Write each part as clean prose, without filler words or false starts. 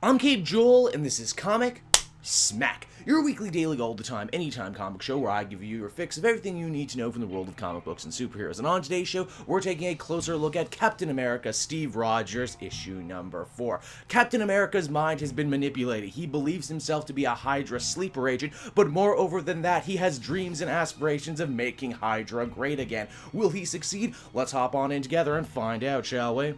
I'm Cape Joel, and this is Comic Smack, your weekly, daily, all the time, anytime comic show where I give you your fix of everything you need to know from the world of comic books and superheroes. And on today's show, we're taking a closer look at Captain America Steve Rogers, issue number 4. Captain America's mind has been manipulated. He believes himself to be a Hydra sleeper agent, but moreover than that, he has dreams and aspirations of making Hydra great again. Will he succeed? Let's hop on in together and find out, shall we?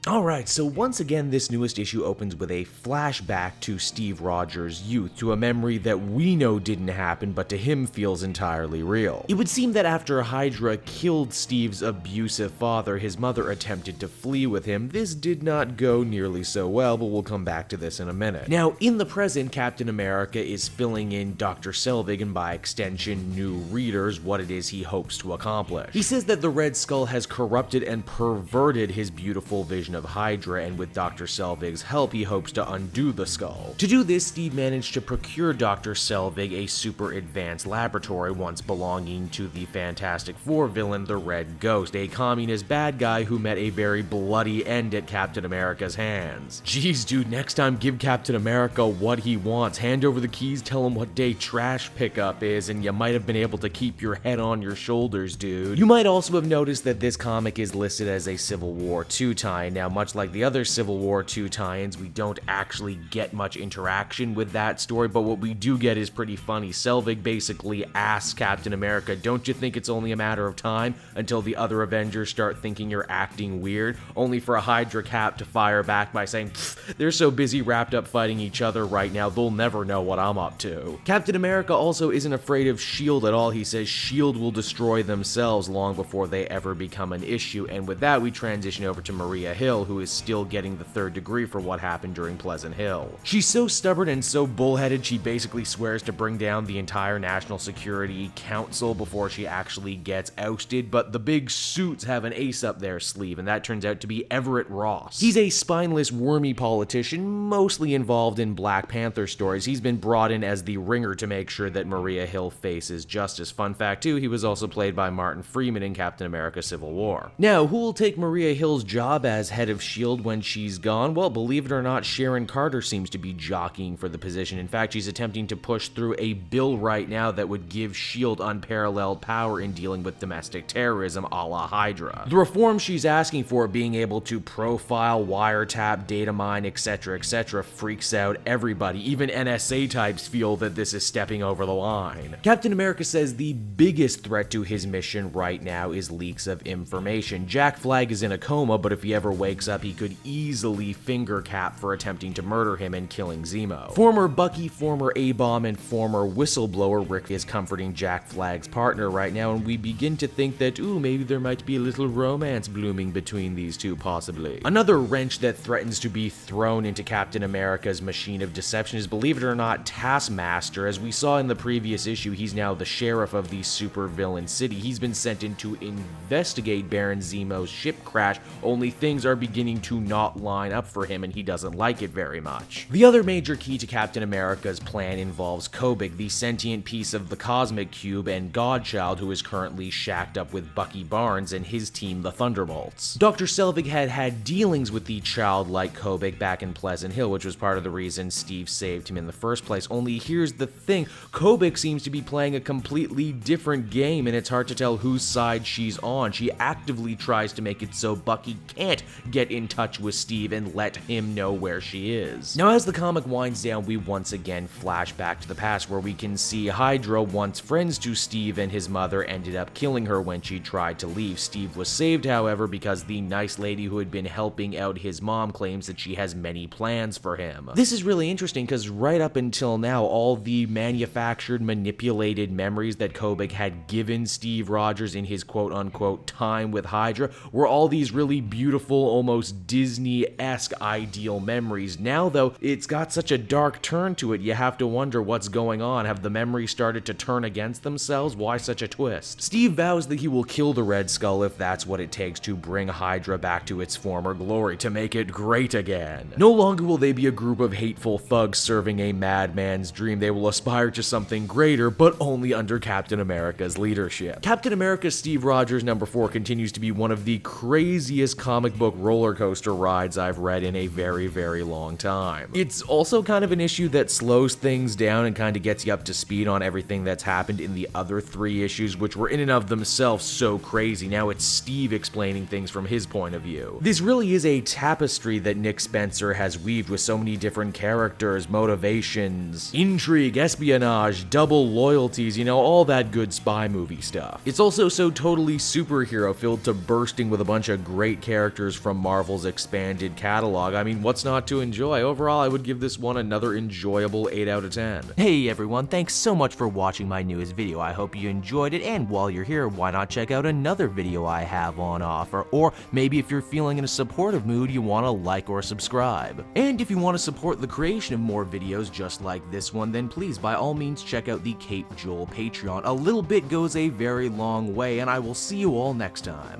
Alright, so once again this newest issue opens with a flashback to Steve Rogers' youth, to a memory that we know didn't happen but to him feels entirely real. It would seem that after Hydra killed Steve's abusive father, his mother attempted to flee with him. This did not go nearly so well, but we'll come back to this in a minute. Now, in the present, Captain America is filling in Dr. Selvig and by extension new readers what it is he hopes to accomplish. He says that the Red Skull has corrupted and perverted his beautiful vision of Hydra, and with Dr. Selvig's help, he hopes to undo the skull. To do this, Steve managed to procure Dr. Selvig a super advanced laboratory once belonging to the Fantastic Four villain, the Red Ghost, a communist bad guy who met a very bloody end at Captain America's hands. Jeez, dude, next time give Captain America what he wants. Hand over the keys, tell him what day trash pickup is, and you might have been able to keep your head on your shoulders, dude. You might also have noticed that this comic is listed as a Civil War II tie. Now, much like the other Civil War II tie-ins, we don't actually get much interaction with that story, but what we do get is pretty funny. Selvig basically asks Captain America, don't you think it's only a matter of time until the other Avengers start thinking you're acting weird? Only for a Hydra Cap to fire back by saying, they're so busy wrapped up fighting each other right now, they'll never know what I'm up to. Captain America also isn't afraid of S.H.I.E.L.D. at all. He says S.H.I.E.L.D. will destroy themselves long before they ever become an issue, and with that we transition over to Maria Hill, who is still getting the third degree for what happened during Pleasant Hill. She's so stubborn and so bullheaded, she basically swears to bring down the entire National Security Council before she actually gets ousted, but the big suits have an ace up their sleeve, and that turns out to be Everett Ross. He's a spineless, wormy politician, mostly involved in Black Panther stories. He's been brought in as the ringer to make sure that Maria Hill faces justice. Fun fact too, he was also played by Martin Freeman in Captain America Civil War. Now, who will take Maria Hill's job as head of S.H.I.E.L.D. when she's gone? Well, believe it or not, Sharon Carter seems to be jockeying for the position. In fact, she's attempting to push through a bill right now that would give S.H.I.E.L.D. unparalleled power in dealing with domestic terrorism a la Hydra. The reforms she's asking for, being able to profile, wiretap, data mine, etc., freaks out everybody. Even NSA types feel that this is stepping over the line. Captain America says the biggest threat to his mission right now is leaks of information. Jack Flag is in a coma, but if he ever wakes up, he could easily finger Cap for attempting to murder him and killing Zemo. Former Bucky, former A-Bomb, and former whistleblower Rick is comforting Jack Flag's partner right now, and we begin to think that, ooh, maybe there might be a little romance blooming between these two, possibly. Another wrench that threatens to be thrown into Captain America's machine of deception is, believe it or not, Taskmaster. As we saw in the previous issue, he's now the sheriff of the supervillain city. He's been sent in to investigate Baron Zemo's ship crash, only things are beginning to not line up for him, and he doesn't like it very much. The other major key to Captain America's plan involves Kobik, the sentient piece of the Cosmic Cube, and Godchild, who is currently shacked up with Bucky Barnes and his team, the Thunderbolts. Dr. Selvig had dealings with the childlike Kobik back in Pleasant Hill, which was part of the reason Steve saved him in the first place. Only here's the thing, Kobik seems to be playing a completely different game, and it's hard to tell whose side she's on. She actively tries to make it so Bucky can't get in touch with Steve and let him know where she is. Now, as the comic winds down, we once again flash back to the past, where we can see Hydra, once friends to Steve and his mother, ended up killing her when she tried to leave. Steve was saved, however, because the nice lady who had been helping out his mom claims that she has many plans for him. This is really interesting because right up until now, all the manufactured, manipulated memories that Kobik had given Steve Rogers in his quote-unquote time with Hydra were all these really beautiful, almost Disney-esque ideal memories. Now, though, it's got such a dark turn to it, you have to wonder what's going on. Have the memories started to turn against themselves? Why such a twist? Steve vows that he will kill the Red Skull if that's what it takes to bring Hydra back to its former glory, to make it great again. No longer will they be a group of hateful thugs serving a madman's dream. They will aspire to something greater, but only under Captain America's leadership. Captain America Steve Rogers #4 continues to be one of the craziest comic book roller coaster rides I've read in a very, very long time. It's also kind of an issue that slows things down and kind of gets you up to speed on everything that's happened in the other 3 issues, which were in and of themselves so crazy. Now it's Steve explaining things from his point of view. This really is a tapestry that Nick Spencer has weaved with so many different characters, motivations, intrigue, espionage, double loyalties, you know, all that good spy movie stuff. It's also so totally superhero filled to bursting with a bunch of great characters from Marvel's expanded catalog. I mean, what's not to enjoy? Overall, I would give this one another enjoyable 8 out of 10. Hey everyone, thanks so much for watching my newest video. I hope you enjoyed it, and while you're here, why not check out another video I have on offer, or maybe if you're feeling in a supportive mood, you want to like or subscribe. And if you want to support the creation of more videos just like this one, then please by all means check out the Cape Joel Patreon. A little bit goes a very long way, and I will see you all next time.